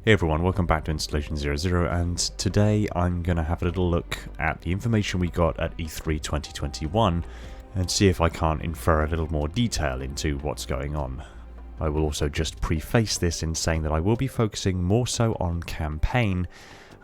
Hey everyone, welcome back to Installation00, and today I'm going to have a little look at the information we got at E3 2021 and see if I can't infer a little more detail into what's going on. I will also just preface this in saying that I will be focusing more so on campaign,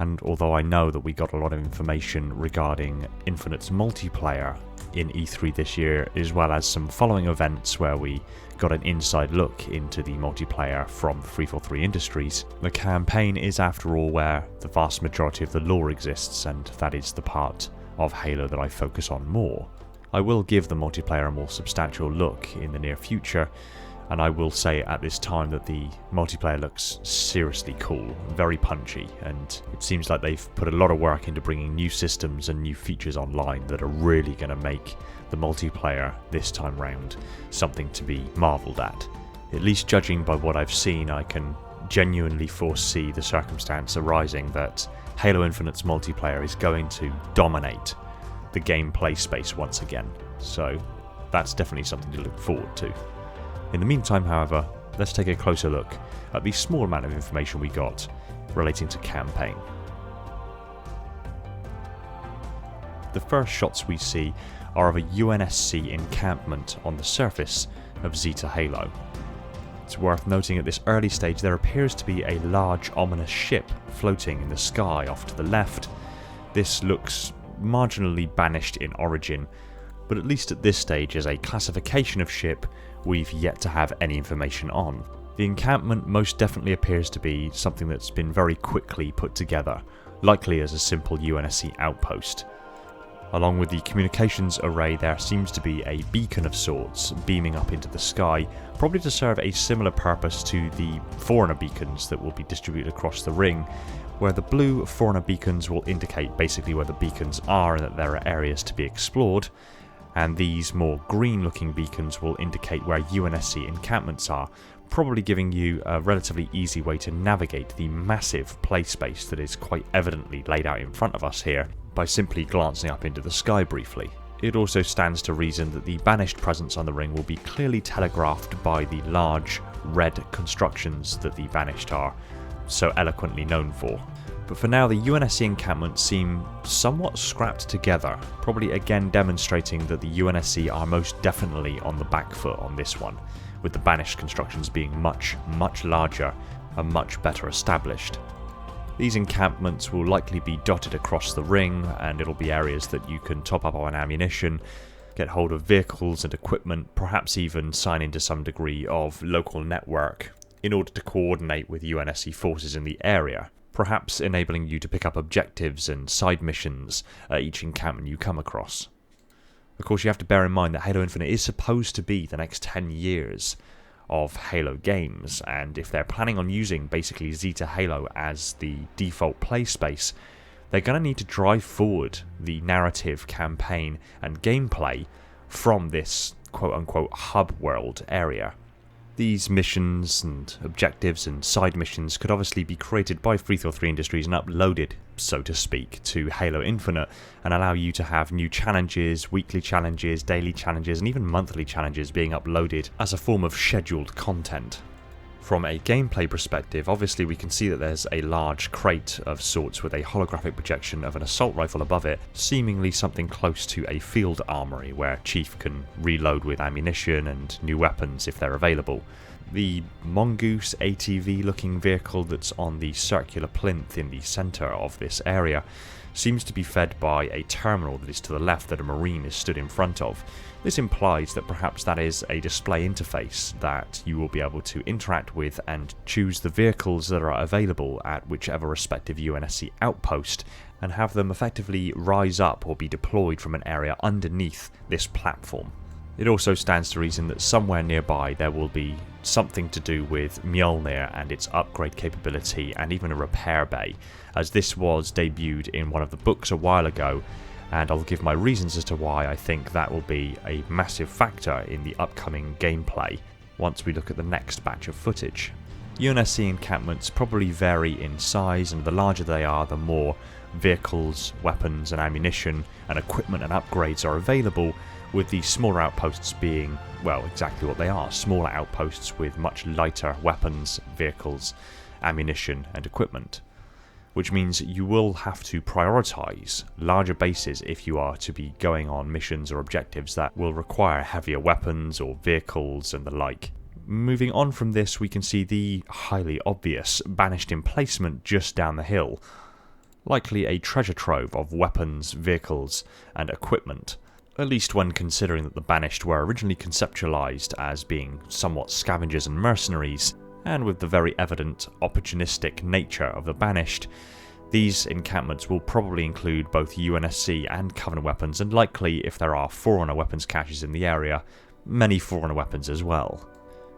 and although I know that we got a lot of information regarding Infinite's multiplayer in E3 this year, as well as some following events where we got an inside look into the multiplayer from 343 Industries, the campaign is after all where the vast majority of the lore exists, and that is the part of Halo that I focus on more. I will give the multiplayer a more substantial look in the near future, and I will say at this time that the multiplayer looks seriously cool, very punchy, and it seems like they've put a lot of work into bringing new systems and new features online that are really going to make the multiplayer this time round something to be marvelled at. At least judging by what I've seen, I can genuinely foresee the circumstance arising that Halo Infinite's multiplayer is going to dominate the gameplay space once again, so that's definitely something to look forward to. In the meantime, however, let's take a closer look at the small amount of information we got relating to campaign. The first shots we see are of a UNSC encampment on the surface of Zeta Halo. It's worth noting at this early stage there appears to be a large ominous ship floating in the sky off to the left. This looks marginally banished in origin, but at least at this stage as a classification of ship we've yet to have any information on. The encampment most definitely appears to be something that's been very quickly put together, likely as a simple UNSC outpost. Along with the communications array, there seems to be a beacon of sorts beaming up into the sky, probably to serve a similar purpose to the Forerunner beacons that will be distributed across the ring, where the blue Forerunner beacons will indicate basically where the beacons are and that there are areas to be explored, and these more green looking beacons will indicate where UNSC encampments are, probably giving you a relatively easy way to navigate the massive play space that is quite evidently laid out in front of us here by simply glancing up into the sky briefly. It also stands to reason that the Banished presence on the ring will be clearly telegraphed by the large red constructions that the Banished are so eloquently known for. But for now, the UNSC encampments seem somewhat scrapped together, probably again demonstrating that the UNSC are most definitely on the back foot on this one, with the Banished constructions being much larger and much better established. These encampments will likely be dotted across the ring, and it'll be areas that you can top up on ammunition, get hold of vehicles and equipment, perhaps even sign into some degree of local network in order to coordinate with UNSC forces in the area, perhaps enabling you to pick up objectives and side missions at each encampment you come across. Of course, you have to bear in mind that Halo Infinite is supposed to be the next 10 years of Halo games, and if they're planning on using basically Zeta Halo as the default play space, they're going to need to drive forward the narrative, campaign and gameplay from this quote-unquote hub world area. These missions and objectives and side missions could obviously be created by 343 Industries and uploaded, so to speak, to Halo Infinite and allow you to have new challenges, weekly challenges, daily challenges and even monthly challenges being uploaded as a form of scheduled content. From a gameplay perspective, obviously we can see that there's a large crate of sorts with a holographic projection of an assault rifle above it, seemingly something close to a field armory where Chief can reload with ammunition and new weapons if they're available. The Mongoose ATV looking vehicle that's on the circular plinth in the centre of this area seems to be fed by a terminal that is to the left that a Marine is stood in front of. This implies that perhaps that is a display interface that you will be able to interact with and choose the vehicles that are available at whichever respective UNSC outpost and have them effectively rise up or be deployed from an area underneath this platform. It also stands to reason that somewhere nearby there will be something to do with Mjolnir and its upgrade capability and even a repair bay, as this was debuted in one of the books a while ago, and I'll give my reasons as to why I think that will be a massive factor in the upcoming gameplay once we look at the next batch of footage. UNSC encampments probably vary in size, and the larger they are, the more vehicles, weapons and ammunition and equipment and upgrades are available, with the smaller outposts being, well, exactly what they are, smaller outposts with much lighter weapons, vehicles ammunition and equipment, which means you will have to prioritise larger bases if you are to be going on missions or objectives that will require heavier weapons or vehicles and the like. Moving on from this, we can see the highly obvious Banished emplacement just down the hill, likely a treasure trove of weapons, vehicles and equipment, at least when considering that the Banished were originally conceptualised as being somewhat scavengers and mercenaries, and with the very evident opportunistic nature of the Banished, these encampments will probably include both UNSC and Covenant weapons, and likely, if there are Forerunner weapons caches in the area, many Forerunner weapons as well.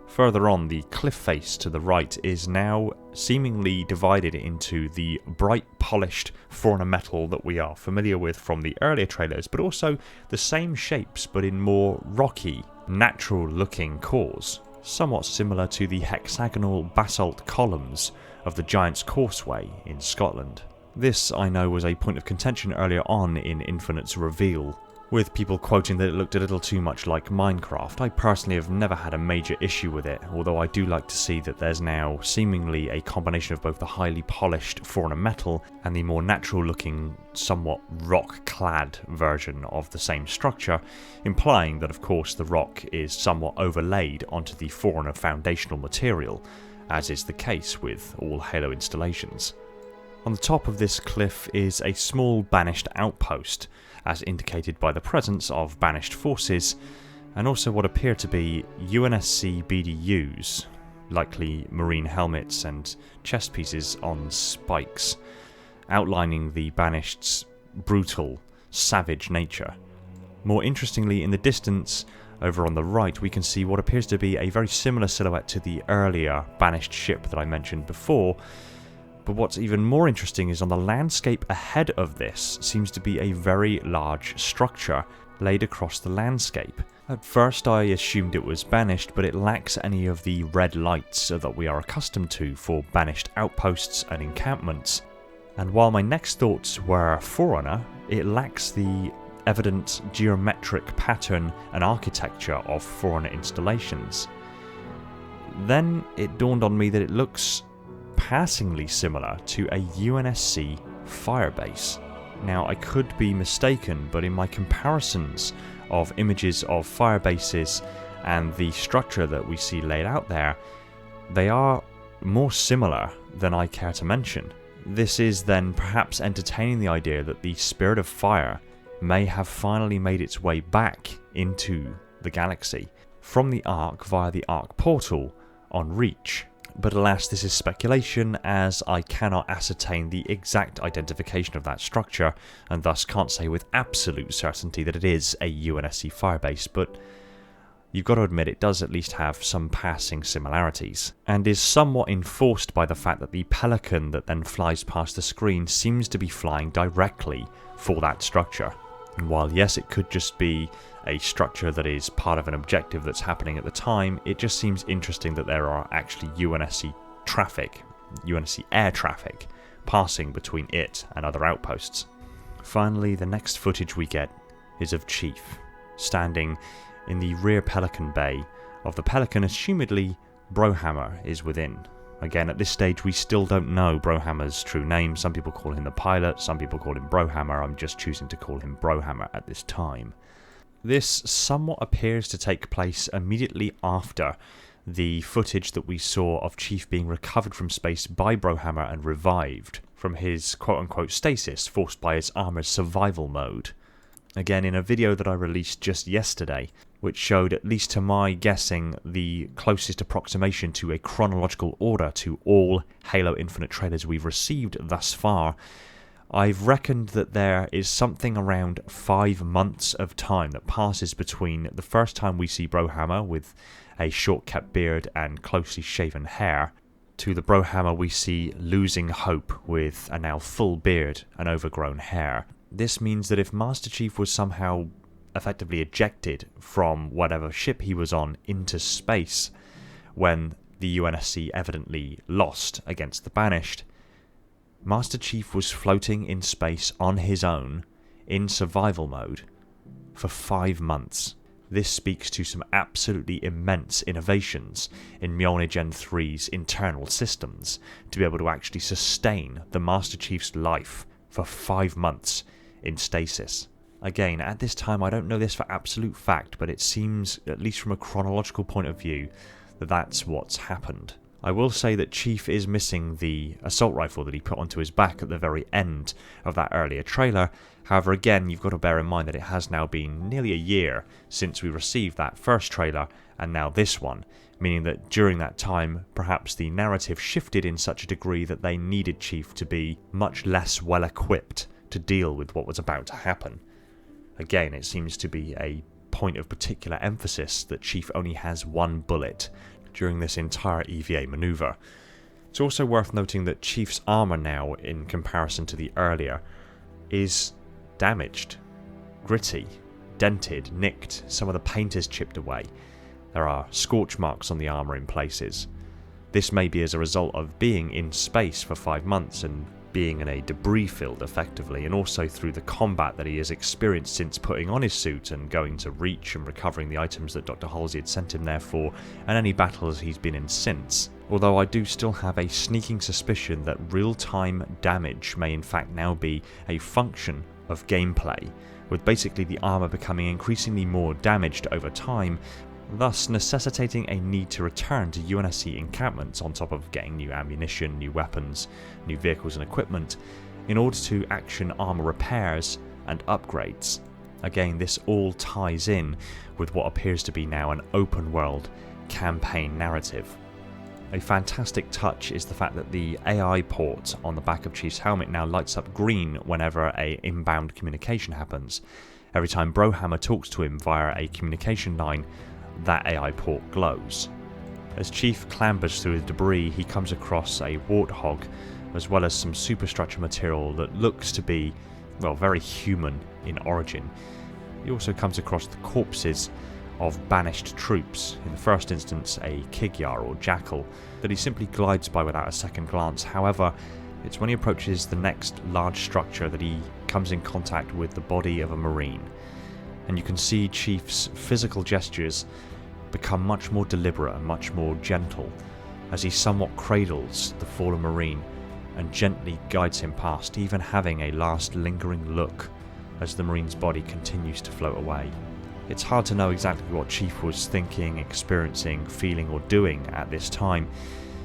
Further on, the cliff face to the right is now seemingly divided into the bright polished Forerunner metal that we are familiar with from the earlier trailers, but also the same shapes but in more rocky, natural looking cores, somewhat similar to the hexagonal basalt columns of the Giant's Causeway in Scotland. This, I know, was a point of contention earlier on in Infinite's reveal, with people quoting that it looked a little too much like Minecraft. I personally have never had a major issue with it, although I do like to see that there's now seemingly a combination of both the highly polished Forerunner metal and the more natural looking, somewhat rock-clad version of the same structure, implying that of course the rock is somewhat overlaid onto the Forerunner foundational material, as is the case with all Halo installations. On the top of this cliff is a small Banished outpost, as indicated by the presence of Banished forces, and also what appear to be UNSC BDUs, likely marine helmets and chest pieces on spikes, outlining the Banished's brutal, savage nature. More interestingly, in the distance, over on the right, we can see what appears to be a very similar silhouette to the earlier Banished ship that I mentioned before. But what's even more interesting is on the landscape ahead of this seems to be a very large structure laid across the landscape. At first I assumed it was Banished, but it lacks any of the red lights that we are accustomed to for Banished outposts and encampments. And while my next thoughts were Forerunner, it lacks the evident geometric pattern and architecture of Forerunner installations. Then it dawned on me that it looks passingly similar to a UNSC firebase. Now, I could be mistaken, but in my comparisons of images of firebases and the structure that we see laid out there, they are more similar than I care to mention. This is then perhaps entertaining the idea that the Spirit of Fire may have finally made its way back into the galaxy from the Ark via the Ark portal on Reach. But alas, this is speculation, as I cannot ascertain the exact identification of that structure, and thus can't say with absolute certainty that it is a UNSC firebase, but you've got to admit it does at least have some passing similarities, and is somewhat enforced by the fact that the pelican that then flies past the screen seems to be flying directly for that structure. And while yes, it could just be a structure that is part of an objective that's happening at the time, it just seems interesting that there are actually UNSC air traffic, passing between it and other outposts. Finally, the next footage we get is of Chief, standing in the rear Pelican Bay of the Pelican. Assumedly, Brohammer is within. Again, at this stage, we still don't know Brohammer's true name. Some people call him the pilot, some people call him Brohammer. I'm just choosing to call him Brohammer at this time. This somewhat appears to take place immediately after the footage that we saw of Chief being recovered from space by Brohammer and revived from his quote-unquote stasis forced by his armor's survival mode. Again, in a video that I released just yesterday, which showed, at least to my guessing, the closest approximation to a chronological order to all Halo Infinite trailers we've received thus far, I've reckoned that there is something around 5 months of time that passes between the first time we see Brohammer with a short-kept beard and closely shaven hair, to the Brohammer we see losing hope with a now full beard and overgrown hair. This means that if Master Chief was somehow effectively ejected from whatever ship he was on into space when the UNSC evidently lost against the Banished, Master Chief was floating in space on his own, in survival mode, for 5 months. This speaks to some absolutely immense innovations in Mjolnir Gen 3's internal systems to be able to actually sustain the Master Chief's life for 5 months in stasis. Again, at this time I don't know this for absolute fact, but it seems, at least from a chronological point of view, that that's what's happened. I will say that Chief is missing the assault rifle that he put onto his back at the very end of that earlier trailer. However, again, you've got to bear in mind that it has now been nearly a year since we received that first trailer and now this one, meaning that during that time, perhaps the narrative shifted in such a degree that they needed Chief to be much less well equipped to deal with what was about to happen. Again, it seems to be a point of particular emphasis that Chief only has one bullet during this entire EVA maneuver. It's also worth noting that Chief's armour now, in comparison to the earlier, is damaged, gritty, dented, nicked. Some of the paint is chipped away. There are scorch marks on the armour in places. This may be as a result of being in space for 5 months and being in a debris field effectively, and also through the combat that he has experienced since putting on his suit and going to Reach and recovering the items that Dr. Halsey had sent him there for, and any battles he's been in since. Although I do still have a sneaking suspicion that real-time damage may in fact now be a function of gameplay, with basically the armour becoming increasingly more damaged over time, thus necessitating a need to return to UNSC encampments on top of getting new ammunition, new weapons, new vehicles and equipment, in order to action armour repairs and upgrades. Again, this all ties in with what appears to be now an open world campaign narrative. A fantastic touch is the fact that the AI port on the back of Chief's helmet now lights up green whenever a inbound communication happens. Every time Brohammer talks to him via a communication line, that AI port glows. As Chief clambers through the debris, he comes across a warthog, as well as some superstructure material that looks to be, well, very human in origin. He also comes across the corpses of banished troops, in the first instance a Kigyar or Jackal, that he simply glides by without a second glance. However, it's when he approaches the next large structure that he comes in contact with the body of a Marine. And you can see Chief's physical gestures become much more deliberate and much more gentle as he somewhat cradles the fallen Marine and gently guides him past, even having a last lingering look as the Marine's body continues to float away. It's hard to know exactly what Chief was thinking, experiencing, feeling or doing at this time.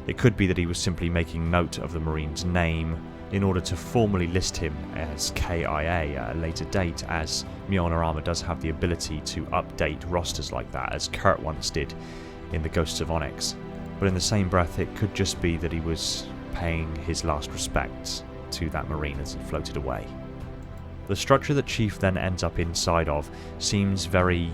It could be that he was simply making note of the Marine's name in order to formally list him as KIA at a later date, as Mjolnir Armor does have the ability to update rosters like that, as Kurt once did in the Ghosts of Onyx. But in the same breath, it could just be that he was paying his last respects to that Marine as it floated away. The structure that Chief then ends up inside of seems very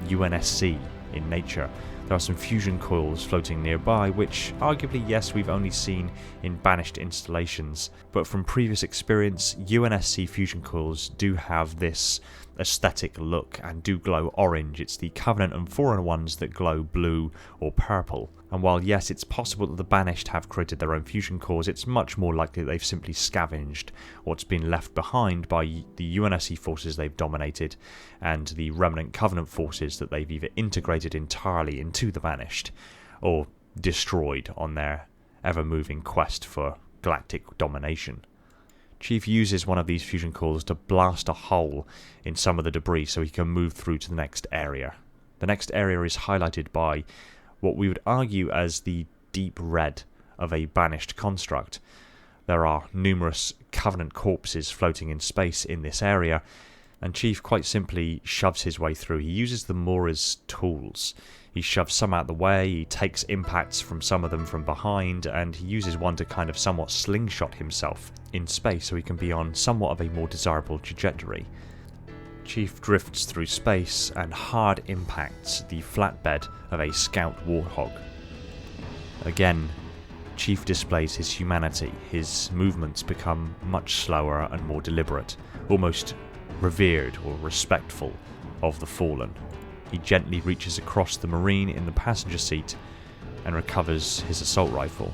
UNSC in nature. There are some fusion coils floating nearby, which arguably, yes, we've only seen in Banished installations, but from previous experience, UNSC fusion coils do have this aesthetic look and do glow orange. It's the Covenant and Forerunner ones that glow blue or purple. And while yes, it's possible that the Banished have created their own fusion cores, it's much more likely that they've simply scavenged what's been left behind by the UNSC forces they've dominated and the remnant Covenant forces that they've either integrated entirely into the Banished or destroyed on their ever-moving quest for galactic domination. Chief uses one of these fusion cores to blast a hole in some of the debris so he can move through to the next area. The next area is highlighted by what we would argue as the deep red of a banished construct. There are numerous Covenant corpses floating in space in this area, and Chief quite simply shoves his way through. He uses the more as tools. He shoves some out the way, he takes impacts from some of them from behind, and he uses one to kind of somewhat slingshot himself in space so he can be on somewhat of a more desirable trajectory. Chief drifts through space and hard impacts the flatbed of a scout warthog. Again, Chief displays his humanity. His movements become much slower and more deliberate, almost revered or respectful of the fallen. He gently reaches across the Marine in the passenger seat and recovers his assault rifle,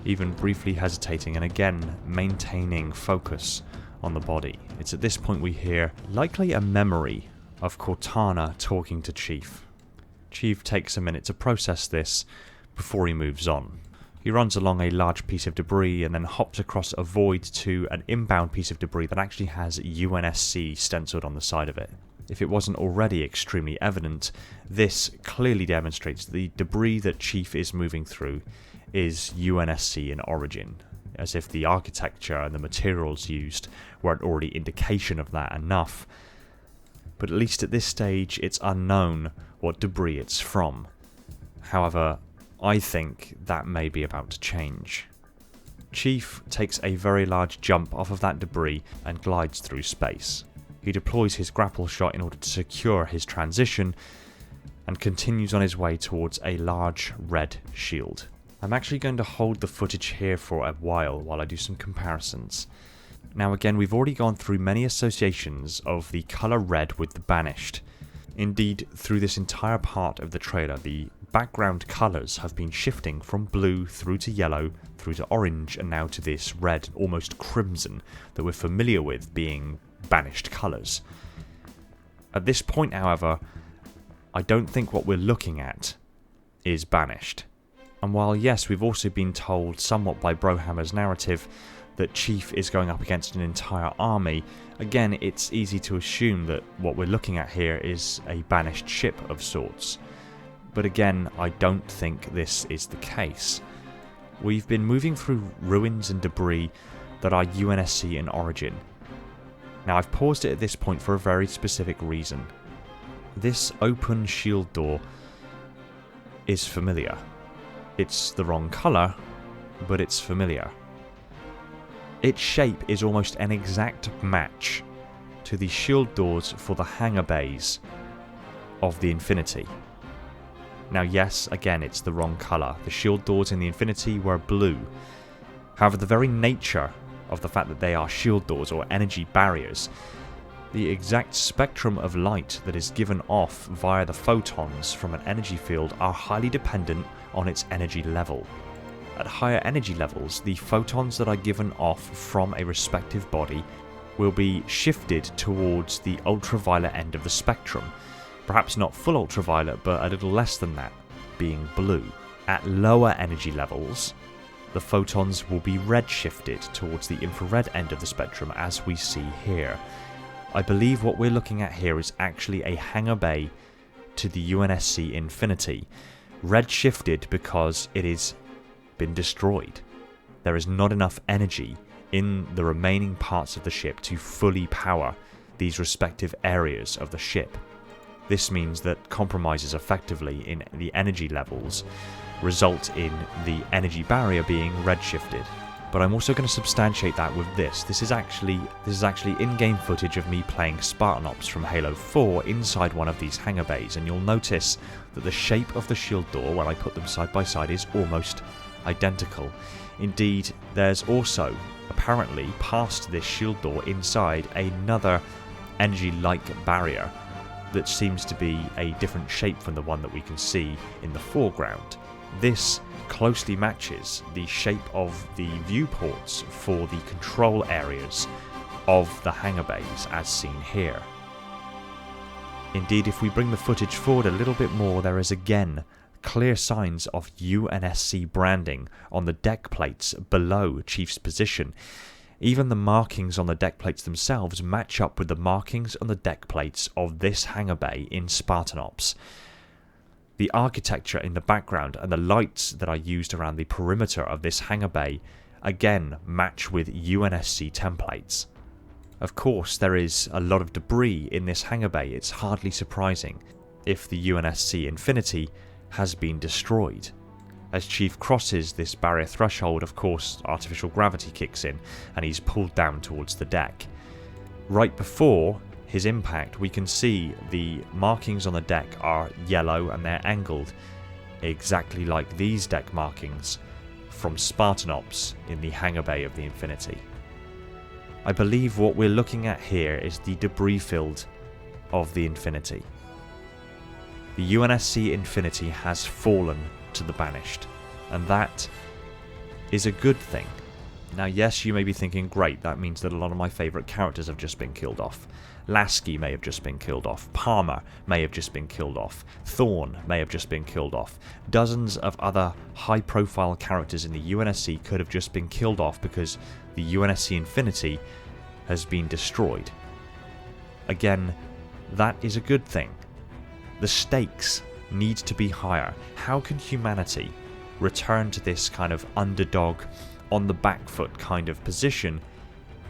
even briefly hesitating and again maintaining focus on the body. It's at this point we hear likely a memory of Cortana talking to Chief. Chief takes a minute to process this before he moves on. He runs along a large piece of debris and then hops across a void to an inbound piece of debris that actually has UNSC stenciled on the side of it. If it wasn't already extremely evident, this clearly demonstrates the debris that Chief is moving through is UNSC in origin, as if the architecture and the materials used weren't already indication of that enough. But at least at this stage, it's unknown what debris it's from. However, I think that may be about to change. Chief takes a very large jump off of that debris and glides through space. He deploys his grapple shot in order to secure his transition and continues on his way towards a large red shield. I'm actually going to hold the footage here for a while I do some comparisons. Now again, we've already gone through many associations of the colour red with the Banished. Indeed, through this entire part of the trailer, the background colours have been shifting from blue through to yellow, through to orange, and now to this red, almost crimson, that we're familiar with being Banished colours. At this point, however, I don't think what we're looking at is Banished. And while yes, we've also been told somewhat by Brohammer's narrative that Chief is going up against an entire army, again, it's easy to assume that what we're looking at here is a Banished ship of sorts. But again, I don't think this is the case. We've been moving through ruins and debris that are UNSC in origin. Now, I've paused it at this point for a very specific reason. This open shield door is familiar. It's the wrong colour, but it's familiar. Its shape is almost an exact match to the shield doors for the hangar bays of the Infinity. Now yes, again, it's the wrong colour. The shield doors in the Infinity were blue. However, the very nature of the fact that they are shield doors or energy barriers, the exact spectrum of light that is given off via the photons from an energy field are highly dependent on its energy level. At higher energy levels, the photons that are given off from a respective body will be shifted towards the ultraviolet end of the spectrum. Perhaps not full ultraviolet, but a little less than that, being blue. At lower energy levels, the photons will be red-shifted towards the infrared end of the spectrum, as we see here. I believe what we're looking at here is actually a hangar bay to the UNSC Infinity, red-shifted because it has been destroyed. There is not enough energy in the remaining parts of the ship to fully power these respective areas of the ship. This means that compromises effectively in the energy levels result in the energy barrier being redshifted. But I'm also going to substantiate that with this. This is actually in-game footage of me playing Spartan Ops from Halo 4 inside one of these hangar bays, and you'll notice that the shape of the shield door when I put them side by side is almost identical. Indeed, there's also, apparently, past this shield door inside another energy-like barrier that seems to be a different shape from the one that we can see in the foreground. This closely matches the shape of the viewports for the control areas of the hangar bays as seen here. Indeed, if we bring the footage forward a little bit more, there is again clear signs of UNSC branding on the deck plates below Chief's position. Even the markings on the deck plates themselves match up with the markings on the deck plates of this hangar bay in Spartan Ops. The architecture in the background and the lights that are used around the perimeter of this hangar bay again match with UNSC templates. Of course, there is a lot of debris in this hangar bay. It's hardly surprising if the UNSC Infinity has been destroyed. As Chief crosses this barrier threshold, of course, artificial gravity kicks in and he's pulled down towards the deck. Right before his impact, we can see the markings on the deck are yellow and they're angled, exactly like these deck markings from Spartan Ops in the hangar bay of the Infinity. I believe what we're looking at here is the debris field of the Infinity. The UNSC Infinity has fallen to the Banished, and that is a good thing. Now yes, you may be thinking, great, that means that a lot of my favourite characters have just been killed off. Lasky may have just been killed off, Palmer may have just been killed off, Thorn may have just been killed off. Dozens of other high profile characters in the UNSC could have just been killed off because the UNSC Infinity has been destroyed. Again, that is a good thing. The stakes need to be higher. How can humanity return to this kind of underdog, on the back foot kind of position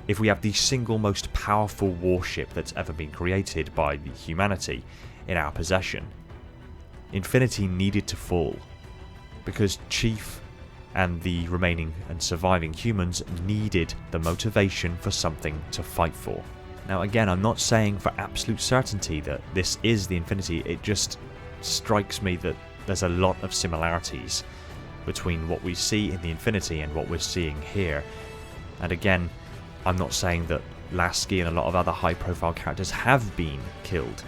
if we have the single most powerful warship that's ever been created by the humanity in our possession? Infinity needed to fall because Chief and the remaining and surviving humans needed the motivation for something to fight for. Now again, I'm not saying for absolute certainty that this is the Infinity, it just strikes me that there's a lot of similarities between what we see in the Infinity and what we're seeing here. And again, I'm not saying that Lasky and a lot of other high profile characters have been killed.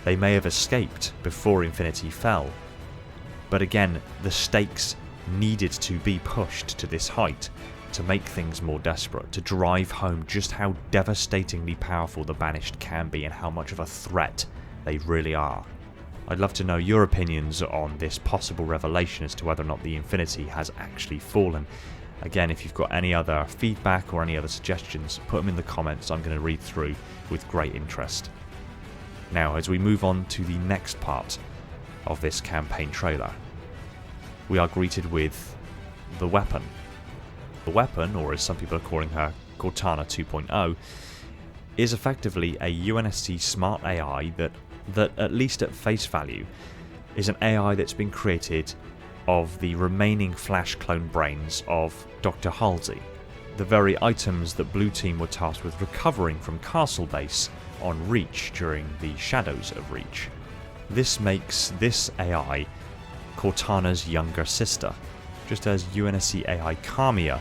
They may have escaped before Infinity fell. But again, the stakes needed to be pushed to this height to make things more desperate, to drive home just how devastatingly powerful the Banished can be and how much of a threat they really are. I'd love to know your opinions on this possible revelation as to whether or not the Infinity has actually fallen. Again, if you've got any other feedback or any other suggestions, put them in the comments. I'm going to read through with great interest. Now, as we move on to the next part of this campaign trailer, we are greeted with the weapon. The weapon, or as some people are calling her, Cortana 2.0, is effectively a UNSC smart AI that at least at face value is an AI that's been created of the remaining Flash clone brains of Dr. Halsey, the very items that Blue Team were tasked with recovering from Castle Base on Reach during the Shadows of Reach. This makes this AI Cortana's younger sister, just as UNSC AI Kamiya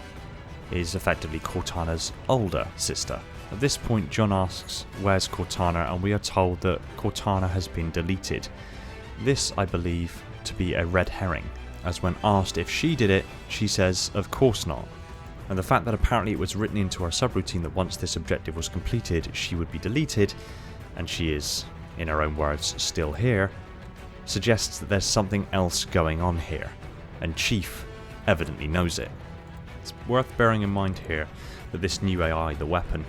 is effectively Cortana's older sister. At this point, John asks, "Where's Cortana?" and we are told that Cortana has been deleted. This, I believe, to be a red herring, as when asked if she did it, she says, "Of course not." And the fact that apparently it was written into her subroutine that once this objective was completed, she would be deleted, and she is, in her own words, still here, suggests that there's something else going on here, and Chief evidently knows it. It's worth bearing in mind here that this new AI, the weapon,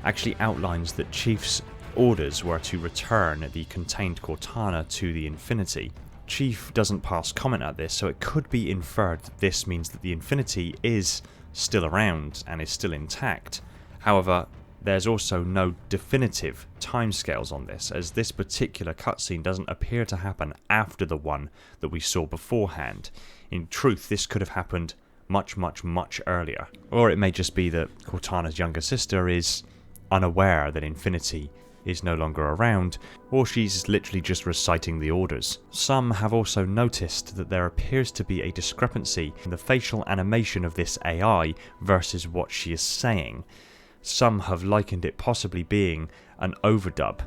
actually outlines that Chief's orders were to return the contained Cortana to the Infinity. Chief doesn't pass comment at this, so it could be inferred that this means that the Infinity is still around and is still intact. However, there's also no definitive timescales on this, as this particular cutscene doesn't appear to happen after the one that we saw beforehand. In truth, this could have happened much earlier. Or it may just be that Cortana's younger sister is unaware that Infinity is no longer around, or she's literally just reciting the orders. Some have also noticed that there appears to be a discrepancy in the facial animation of this AI versus what she is saying. Some have likened it possibly being an overdub,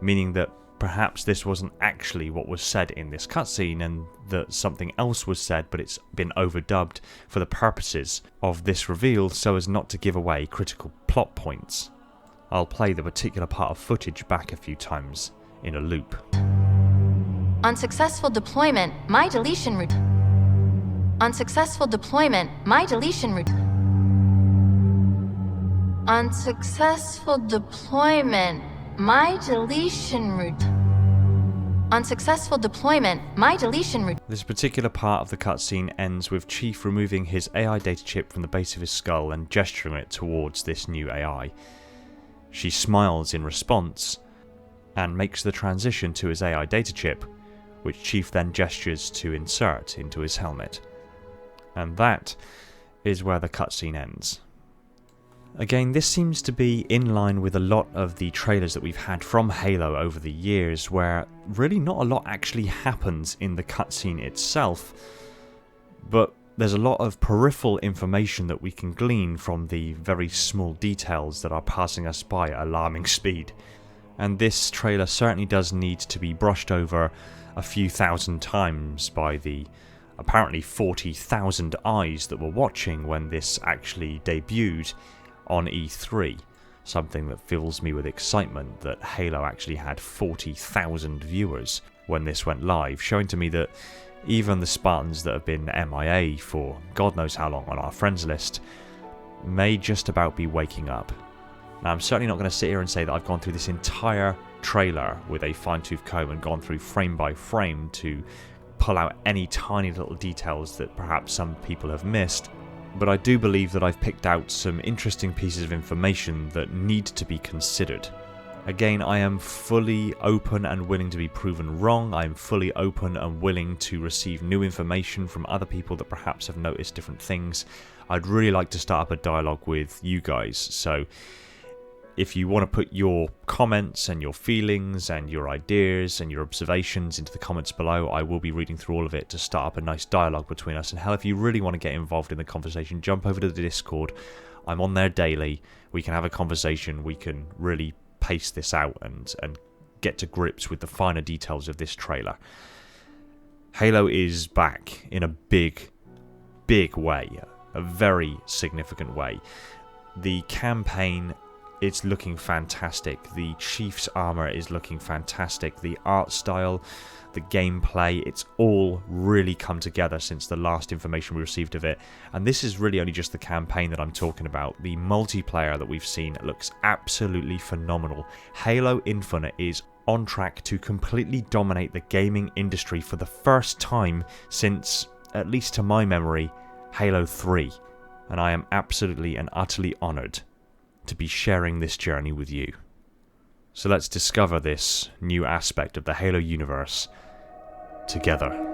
meaning that perhaps this wasn't actually what was said in this cutscene and that something else was said, but it's been overdubbed for the purposes of this reveal so as not to give away critical plot points. I'll play the particular part of footage back a few times in a loop. Unsuccessful deployment, my deletion route. Unsuccessful deployment, my deletion route. Unsuccessful deployment, my deletion route. Unsuccessful deployment, my deletion route. This particular part of the cutscene ends with Chief removing his AI data chip from the base of his skull and gesturing it towards this new AI. She smiles in response and makes the transition to his AI data chip, which Chief then gestures to insert into his helmet. And that is where the cutscene ends. Again, this seems to be in line with a lot of the trailers that we've had from Halo over the years, where really not a lot actually happens in the cutscene itself, but there's a lot of peripheral information that we can glean from the very small details that are passing us by at alarming speed. And this trailer certainly does need to be brushed over a few thousand times by the apparently 40,000 eyes that were watching when this actually debuted on E3. Something that fills me with excitement that Halo actually had 40,000 viewers when this went live, showing to me that even the Spartans that have been MIA for God knows how long on our friends list may just about be waking up. Now, I'm certainly not going to sit here and say that I've gone through this entire trailer with a fine-tooth comb and gone through frame by frame to pull out any tiny little details that perhaps some people have missed, but I do believe that I've picked out some interesting pieces of information that need to be considered. Again, I am fully open and willing to be proven wrong. I am fully open and willing to receive new information from other people that perhaps have noticed different things. I'd really like to start up a dialogue with you guys, so if you want to put your comments and your feelings and your ideas and your observations into the comments below, I will be reading through all of it to start up a nice dialogue between us. And hell, if you really want to get involved in the conversation, jump over to the Discord. I'm on there daily. We can have a conversation. We can really pace this out and get to grips with the finer details of this trailer. Halo is back in a big way, a very significant way. The campaign, it's looking fantastic. The Chief's armor is looking fantastic. The art style, the gameplay, it's all really come together since the last information we received of it. And this is really only just the campaign that I'm talking about. The multiplayer that we've seen looks absolutely phenomenal. Halo Infinite is on track to completely dominate the gaming industry for the first time since, at least to my memory, Halo 3. And I am absolutely and utterly honoured to be sharing this journey with you. So let's discover this new aspect of the Halo universe together.